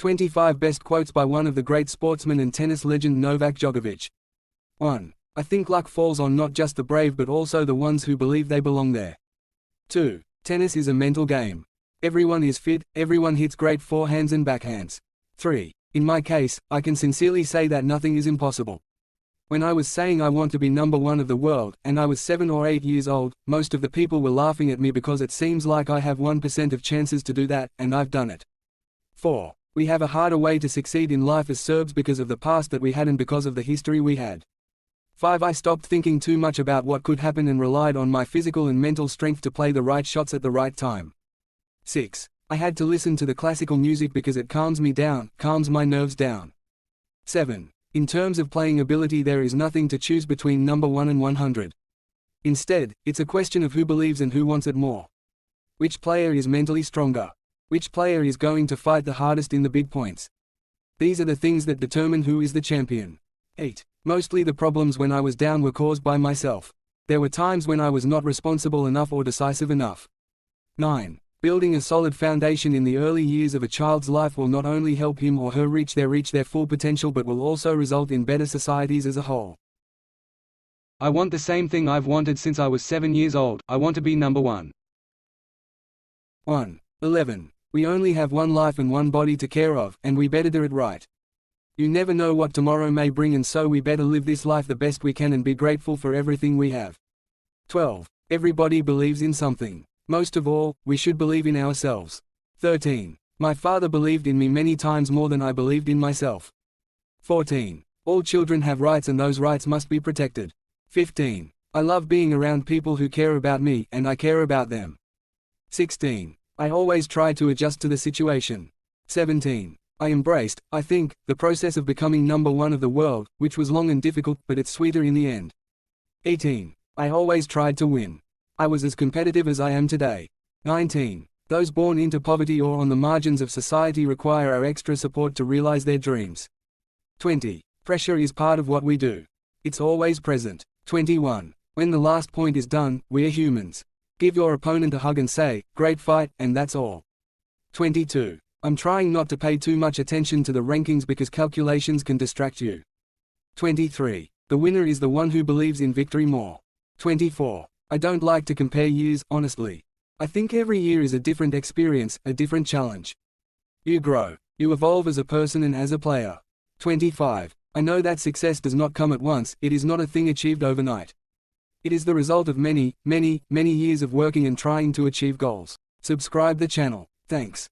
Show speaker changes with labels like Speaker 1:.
Speaker 1: 25 Best Quotes by one of the great sportsmen and tennis legend Novak Djokovic. 1. I think luck falls on not just the brave but also the ones who believe they belong there. 2. Tennis is a mental game. Everyone is fit, everyone hits great forehands and backhands. 3. In my case, I can sincerely say that nothing is impossible. When I was saying I want to be number one of the world, and I was 7 or 8 years old, most of the people were laughing at me because it seems like I have 1% of chances to do that, and I've done it. 4. We have a harder way to succeed in life as Serbs because of the past that we had and because of the history we had. 5. I stopped thinking too much about what could happen and relied on my physical and mental strength to play the right shots at the right time. 6. I had to listen to the classical music because it calms me down, calms my nerves down. 7. In terms of playing ability, there is nothing to choose between number 1 and 100. Instead, it's a question of who believes and who wants it more. Which player is mentally stronger? Which player is going to fight the hardest in the big points? These are the things that determine who is the champion. 8. Mostly the problems when I was down were caused by myself. There were times when I was not responsible enough or decisive enough. 9. Building a solid foundation in the early years of a child's life will not only help him or her reach their full potential but will also result in better societies as a whole. I want the same thing I've wanted since I was 7 years old. I want to be number 1. 11. We only have one life and one body to care of, and we better do it right. You never know what tomorrow may bring, and so we better live this life the best we can and be grateful for everything we have. 12. Everybody believes in something. Most of all, we should believe in ourselves. 13. My father believed in me many times more than I believed in myself. 14. All children have rights and those rights must be protected. 15. I love being around people who care about me, and I care about them. 16. I always try to adjust to the situation. 17. I embraced, I think, the process of becoming number 1 of the world, which was long and difficult, but it's sweeter in the end. 18. I always tried to win. I was as competitive as I am today. 19. Those born into poverty or on the margins of society require our extra support to realize their dreams. 20. Pressure is part of what we do. It's always present. 21. When the last point is done, we're humans. Give your opponent a hug and say, "Great fight," and that's all. 22. I'm trying not to pay too much attention to the rankings because calculations can distract you. 23. The winner is the one who believes in victory more. 24. I don't like to compare years, honestly. I think every year is a different experience, a different challenge. You grow. You evolve as a person and as a player. 25. I know that success does not come at once, it is not a thing achieved overnight. It is the result of many, many, many years of working and trying to achieve goals. Subscribe the channel. Thanks.